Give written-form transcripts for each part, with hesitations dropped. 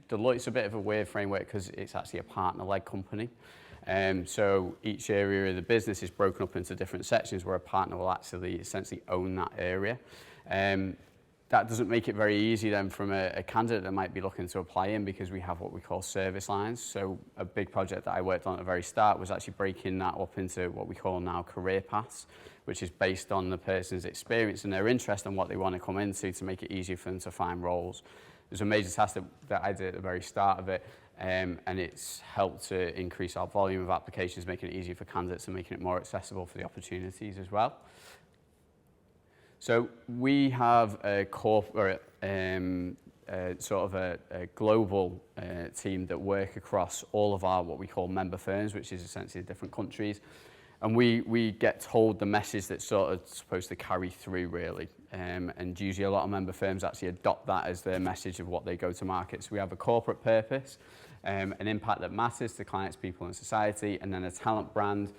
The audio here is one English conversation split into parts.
Deloitte's a bit of a weird framework because it's actually a partner-led company. So each area of the business is broken up into different sections where a partner will actually essentially own that area. That doesn't make it very easy then from a candidate that might be looking to apply in, because we have what we call service lines. So a big project that I worked on at the very start was actually breaking that up into what we call now career paths, which is based on the person's experience and their interest and what they want to come into to make it easier for them to find roles. There's a major task that I did at the very start of it, and it's helped to increase our volume of applications, making it easier for candidates and making it more accessible for the opportunities as well. So we have a corporate, sort of a global team that work across all of our what we call member firms, which is essentially different countries. And we get told the message that's sort of supposed to carry through, really. And usually a lot of member firms actually adopt that as their message of what they go to market. So we have a corporate purpose, an impact that matters to clients, people, and society, and then a talent brand,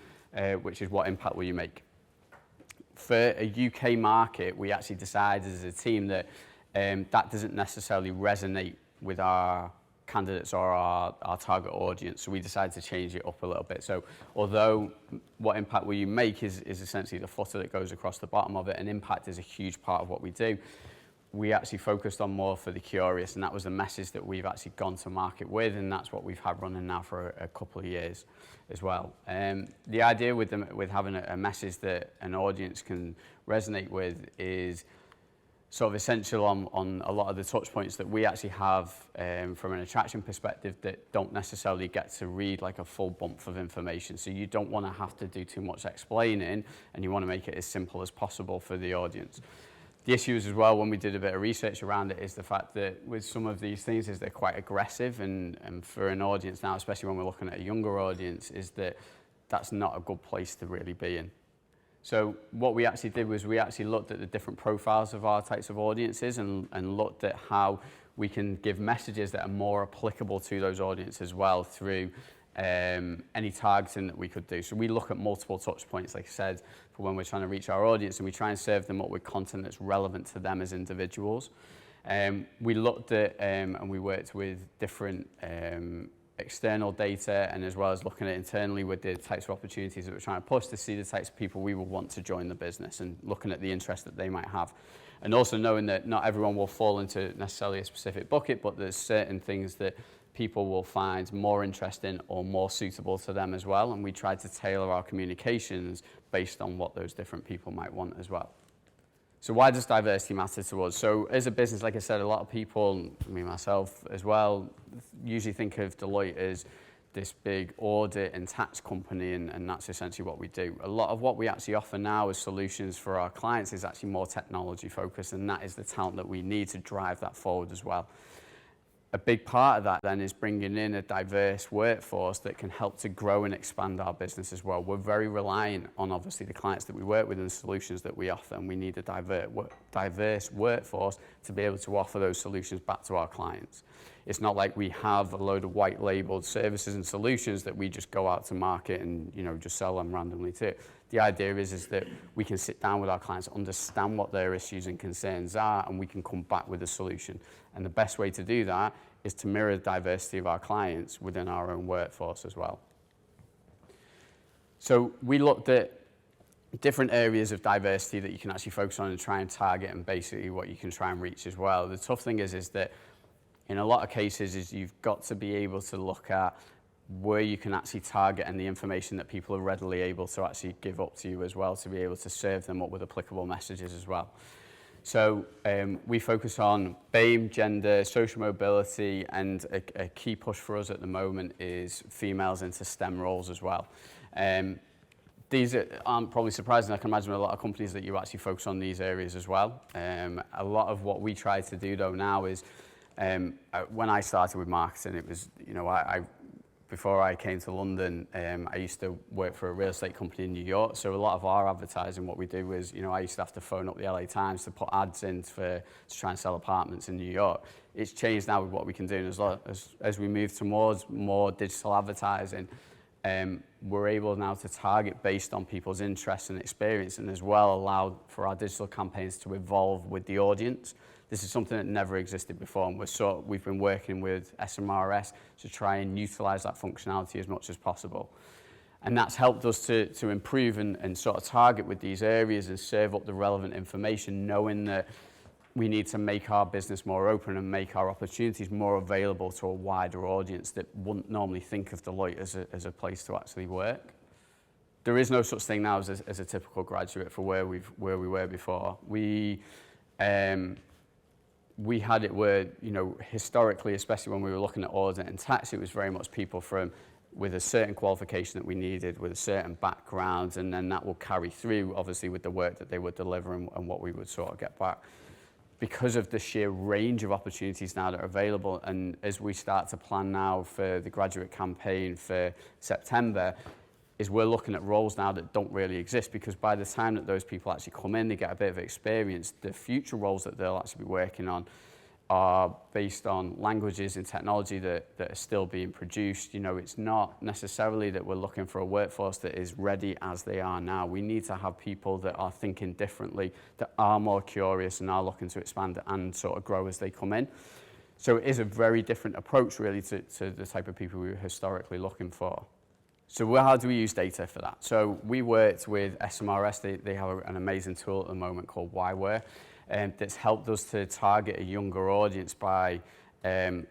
which is what impact will you make. For a UK market, we actually decided as a team that that doesn't necessarily resonate with our candidates or our target audience, so we decided to change it up a little bit. So although what impact will you make is essentially the footer that goes across the bottom of it, and impact is a huge part of what we do, we actually focused on more for the curious, and that was the message that we've actually gone to market with, and that's what we've had running now for a couple of years as well. The idea with having a message that an audience can resonate with is sort of essential on a lot of the touch points that we actually have from an attraction perspective that don't necessarily get to read like a full bump of information. So you don't want to have to do too much explaining, and you want to make it as simple as possible for the audience. The issue is as well, when we did a bit of research around it, is the fact that with some of these things is they're quite aggressive, and for an audience now, especially when we're looking at a younger audience, is that that's not a good place to really be in. So what we actually did was we actually looked at the different profiles of our types of audiences and looked at how we can give messages that are more applicable to those audiences as well through any targeting that we could do. So we look at multiple touch points, like I said, for when we're trying to reach our audience, and we try and serve them up with content that's relevant to them as individuals. We looked at and we worked with different external data, and as well as looking at internally with the types of opportunities that we're trying to push to see the types of people we will want to join the business, and looking at the interest that they might have. And also knowing that not everyone will fall into necessarily a specific bucket, but there's certain things that people will find more interesting or more suitable to them as well, and we try to tailor our communications based on what those different people might want as well. So why does diversity matter to us? So as a business, like I said, a lot of people, me myself as well, usually think of Deloitte as this big audit and tax company, and that's essentially what we do. A lot of what we actually offer now as solutions for our clients is actually more technology focused, and that is the talent that we need to drive that forward as well. A big part of that then is bringing in a diverse workforce that can help to grow and expand our business as well. We're very reliant on obviously the clients that we work with and the solutions that we offer, and we need a diverse workforce to be able to offer those solutions back to our clients. It's not like we have a load of white labeled services and solutions that we just go out to market and just sell them randomly to. The idea is that we can sit down with our clients, understand what their issues and concerns are, and we can come back with a solution. And the best way to do that is to mirror the diversity of our clients within our own workforce as well. So we looked at different areas of diversity that you can actually focus on and try and target, and basically what you can try and reach as well. The tough thing is that in a lot of cases is you've got to be able to look at where you can actually target and the information that people are readily able to actually give up to you as well, to be able to serve them up with applicable messages as well. So we focus on BAME, gender, social mobility, and a key push for us at the moment is females into STEM roles as well. These aren't probably surprising. I can imagine a lot of companies that you actually focus on these areas as well. A lot of what we try to do though now is, when I started with marketing, it was, before I came to London, I used to work for a real estate company in New York. So a lot of our advertising, what we do was, I used to have to phone up the LA Times to put ads in to try and sell apartments in New York. It's changed now with what we can do. And as we move towards more digital advertising, we're able now to target based on people's interests and experience, and as well allow for our digital campaigns to evolve with the audience. This is something that never existed before, and we've been working with SMRS to try and utilize that functionality as much as possible. And that's helped us to improve and sort of target with these areas and serve up the relevant information, knowing that we need to make our business more open and make our opportunities more available to a wider audience that wouldn't normally think of Deloitte as a place to actually work. There is no such thing now as a typical graduate for where we were before. We had it where, you know, historically, especially when we were looking at audit and tax, it was very much people with a certain qualification that we needed, with a certain background, and then that will carry through, obviously, with the work that they would deliver and what we would sort of get back. Because of the sheer range of opportunities now that are available, and as we start to plan now for the graduate campaign for September, is we're looking at roles now that don't really exist, because by the time that those people actually come in, they get a bit of experience, the future roles that they'll actually be working on are based on languages and technology that are still being produced. You know, it's not necessarily that we're looking for a workforce that is ready as they are now. We need to have people that are thinking differently, that are more curious and are looking to expand and sort of grow as they come in. So it is a very different approach really to the type of people we were historically looking for. So how do we use data for that? So we worked with SMRS. They have an amazing tool at the moment called Wyware, that's helped us to target a younger audience by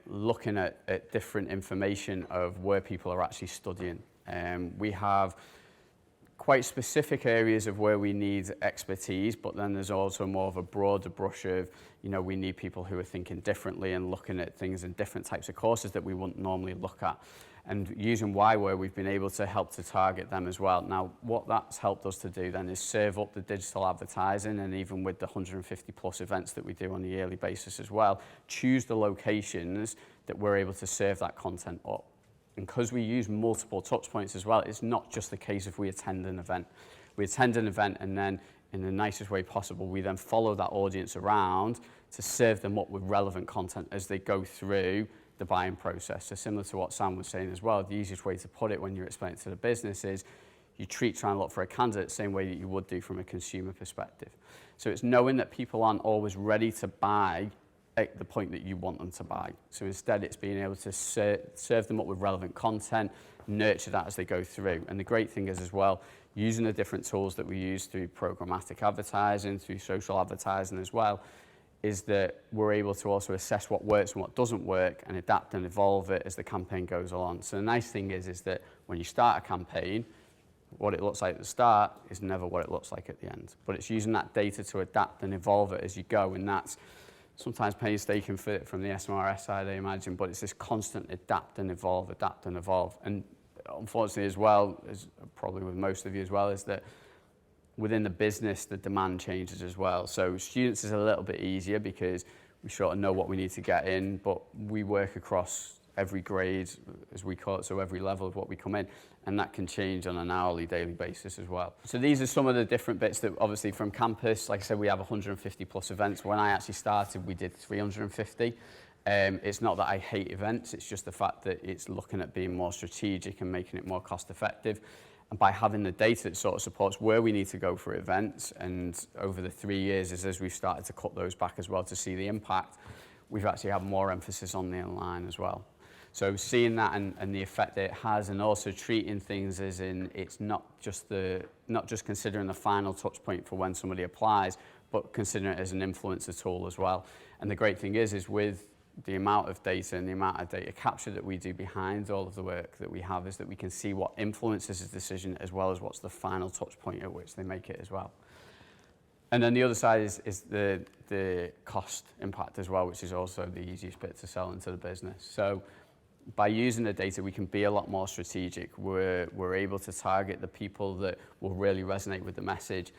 looking at different information of where people are actually studying. We have quite specific areas of where we need expertise, but then there's also more of a broader brush of, you know, we need people who are thinking differently and looking at things in different types of courses that we wouldn't normally look at. And using Wyware, we've been able to help to target them as well. Now, what that's helped us to do then is serve up the digital advertising, and even with the 150 plus events that we do on a yearly basis as well, choose the locations that we're able to serve that content up. And because we use multiple touch points as well, it's not just the case if we attend an event. We attend an event and then, in the nicest way possible, we then follow that audience around to serve them up with relevant content as they go through the buying process. So similar to what Sam was saying as well, the easiest way to put it when you're explaining it to the business is you try and look for a candidate the same way that you would do from a consumer perspective. So it's knowing that people aren't always ready to buy at the point that you want them to buy. So instead it's being able to serve them up with relevant content, nurture that as they go through. And the great thing is as well, using the different tools that we use through programmatic advertising, through social advertising as well, is that we're able to also assess what works and what doesn't work and adapt and evolve it as the campaign goes along. So the nice thing is that when you start a campaign, what it looks like at the start is never what it looks like at the end. But it's using that data to adapt and evolve it as you go, and that's sometimes painstaking from the SMRS side, I imagine, but it's this constant adapt and evolve. And unfortunately as well, as probably with most of you as well, is that within the business, the demand changes as well. So students is a little bit easier because we sort of know what we need to get in, but we work across every grade, as we call it, so every level of what we come in, and that can change on an hourly, daily basis as well. So these are some of the different bits that obviously from campus, like I said, we have 150 plus events. When I actually started, we did 350. It's not that I hate events, it's just the fact that it's looking at being more strategic and making it more cost effective. And by having the data that sort of supports where we need to go for events, and over the 3 years as we've started to cut those back as well to see the impact, we've actually had more emphasis on the online as well. So seeing that and the effect that it has, and also treating things as in it's not just considering the final touch point for when somebody applies, but considering it as an influencer tool as well. And the great thing is with the amount of data and the amount of data capture that we do behind all of the work that we have, is that we can see what influences a decision as well as what's the final touch point at which they make it as well. And then the other side is the cost impact as well, which is also the easiest bit to sell into the business. So by using the data, we can be a lot more strategic. We're able to target the people that will really resonate with the message.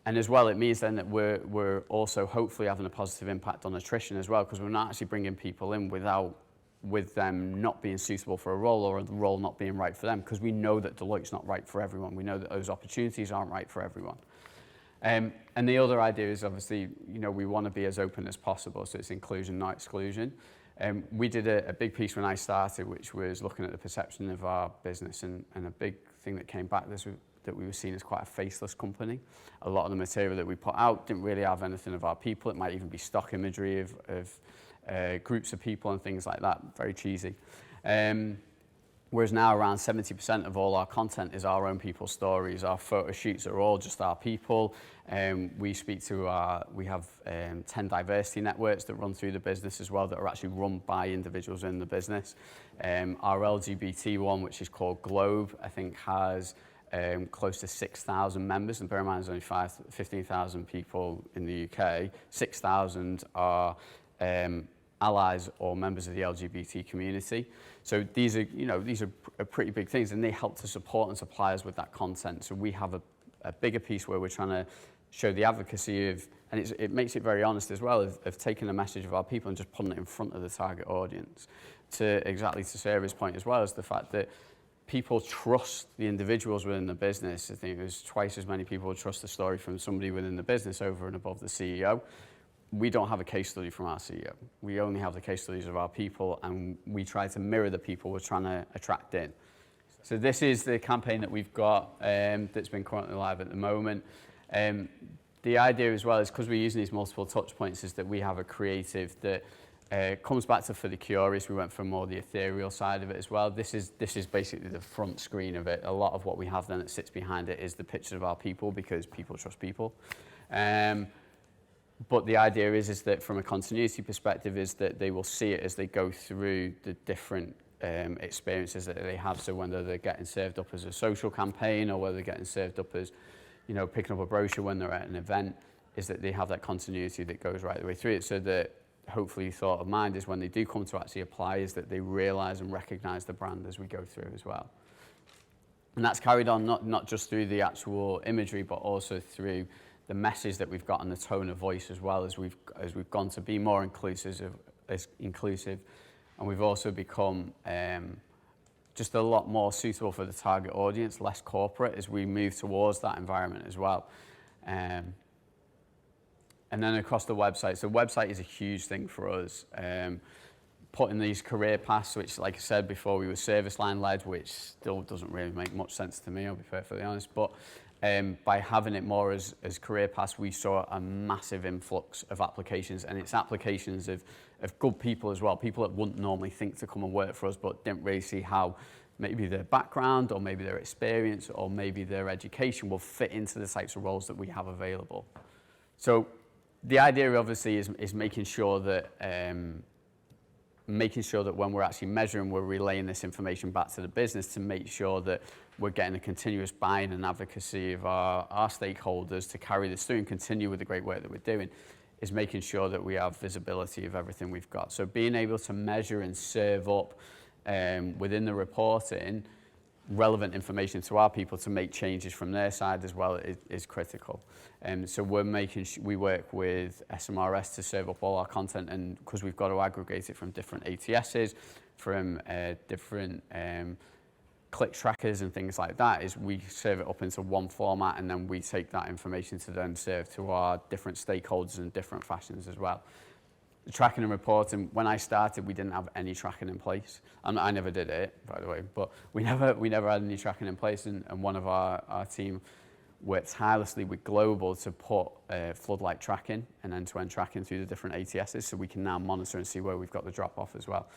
And as well, it means then that we're also hopefully having a positive impact on attrition as well, because we're not actually bringing people in with them not being suitable for a role, or the role not being right for them, because we know that Deloitte's not right for everyone. We know that those opportunities aren't right for everyone. And the other idea is obviously, you know, we want to be as open as possible, so it's inclusion, not exclusion. We did a big piece when I started, which was looking at the perception of our business, and a big thing that came back that we were seen as quite a faceless company. A lot of the material that we put out didn't really have anything of our people. It might even be stock imagery of groups of people and things like that, very cheesy. Whereas now around 70% of all our content is our own people's stories. Our photo shoots are all just our people. We have 10 diversity networks that run through the business as well that are actually run by individuals in the business. Our LGBT one, which is called Globe, I think has close to 6,000 members. And bear in mind, there's only 15,000 people in the UK. 6,000 are allies or members of the LGBT community. So these are pretty big things, and they help to support and supply us with that content. So we have a bigger piece where we're trying to show the advocacy of, and it makes it very honest as well, of taking the message of our people and just putting it in front of the target audience. To Sarah's point as well, as the fact that people trust the individuals within the business. I think there's twice as many people who trust the story from somebody within the business over and above the CEO. We don't have a case study from our CEO. We only have the case studies of our people, and we try to mirror the people we're trying to attract in. So this is the campaign that we've got that's been currently live at the moment. The idea as well is, because we're using these multiple touch points, is that we have a creative that comes back to for the curious. We went for more the ethereal side of it as well. This is basically the front screen of it. A lot of what we have then that sits behind it is the pictures of our people, because people trust people. But the idea is that from a continuity perspective is that they will see it as they go through the different experiences that they have. So whether they're getting served up as a social campaign, or whether they're getting served up as, picking up a brochure when they're at an event, is that they have that continuity that goes right the way through it. So that hopefully thought of mind is when they do come to actually apply, is that they realize and recognize the brand as we go through as well. And that's carried on not just through the actual imagery, but also through the message that we've got and the tone of voice as well, as we've gone to be more inclusive, and we've also become just a lot more suitable for the target audience, less corporate, as we move towards that environment as well. And then across the website, so website is a huge thing for us. Putting these career paths, which, like I said before, we were service line led, which still doesn't really make much sense to me, I'll be perfectly honest, but by having it more as career paths, we saw a massive influx of applications, and it's applications of good people as well, people that wouldn't normally think to come and work for us, but didn't really see how maybe their background or maybe their experience or maybe their education will fit into the types of roles that we have available. So the idea obviously is making sure that when we're actually measuring, we're relaying this information back to the business to make sure that we're getting a continuous buy-in and advocacy of our stakeholders to carry this through and continue with the great work that we're doing, is making sure that we have visibility of everything we've got. So being able to measure and serve up within the reporting relevant information to our people to make changes from their side as well is critical. So we work with SMRS to serve up all our content, and because we've got to aggregate it from different ATSs, from different click trackers and things like that, is we serve it up into one format, and then we take that information to then serve to our different stakeholders in different fashions as well. The tracking and reporting, when I started, we didn't have any tracking in place. I never did it, by the way, but we never had any tracking in place, and one of our team worked tirelessly with Global to put floodlight tracking and end-to-end tracking through the different ATSs, so we can now monitor and see where we've got the drop-off as well.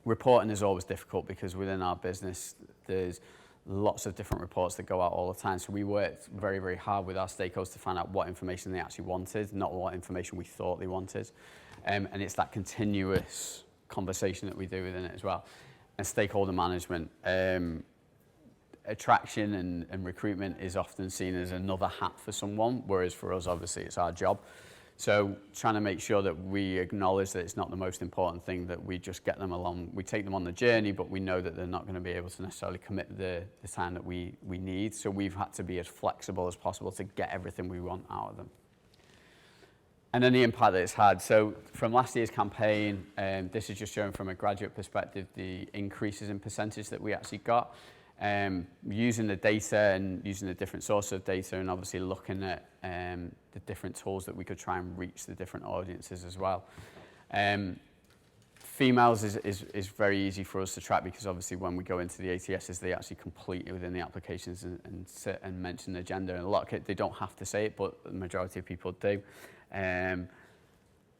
Reporting is always difficult because within our business, there's lots of different reports that go out all the time. So we worked very, very hard with our stakeholders to find out what information they actually wanted, not what information we thought they wanted. And it's that continuous conversation that we do within it as well. And stakeholder management. Attraction and recruitment is often seen as another hat for someone, whereas for us, obviously, it's our job. So trying to make sure that we acknowledge that it's not the most important thing, that we just get them along. We take them on the journey, but we know that they're not going to be able to necessarily commit the time that we need. So we've had to be as flexible as possible to get everything we want out of them. And then the impact that it's had. So from last year's campaign, this is just showing from a graduate perspective the increases in percentage that we actually got. Using the data and using the different sources of data, and obviously looking at the different tools that we could try and reach the different audiences as well. Females is very easy for us to track because obviously when we go into the ATSs, they actually complete it within the applications and sit and mention their gender. And a lot of they don't have to say it, but the majority of people do. And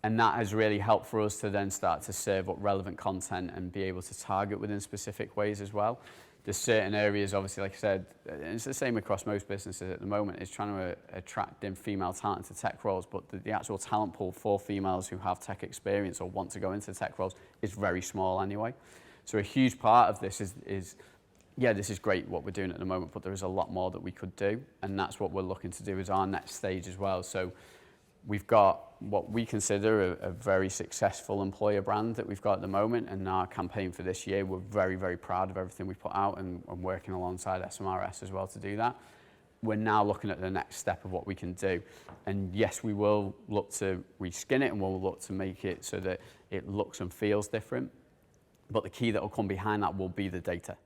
that has really helped for us to then start to serve up relevant content and be able to target within specific ways as well. There's certain areas, obviously, like I said, and it's the same across most businesses at the moment, is trying to attract in female talent to tech roles, but the actual talent pool for females who have tech experience or want to go into tech roles is very small anyway. So a huge part of this is yeah, this is great what we're doing at the moment, but there is a lot more that we could do, and that's what we're looking to do as our next stage as well. So we've got what we consider a very successful employer brand that we've got at the moment, and our campaign for this year, we're very, very proud of everything we've put out and working alongside SMRS as well to do that. We're now looking at the next step of what we can do. And yes, we will look to reskin it and we'll look to make it so that it looks and feels different. But the key that will come behind that will be the data.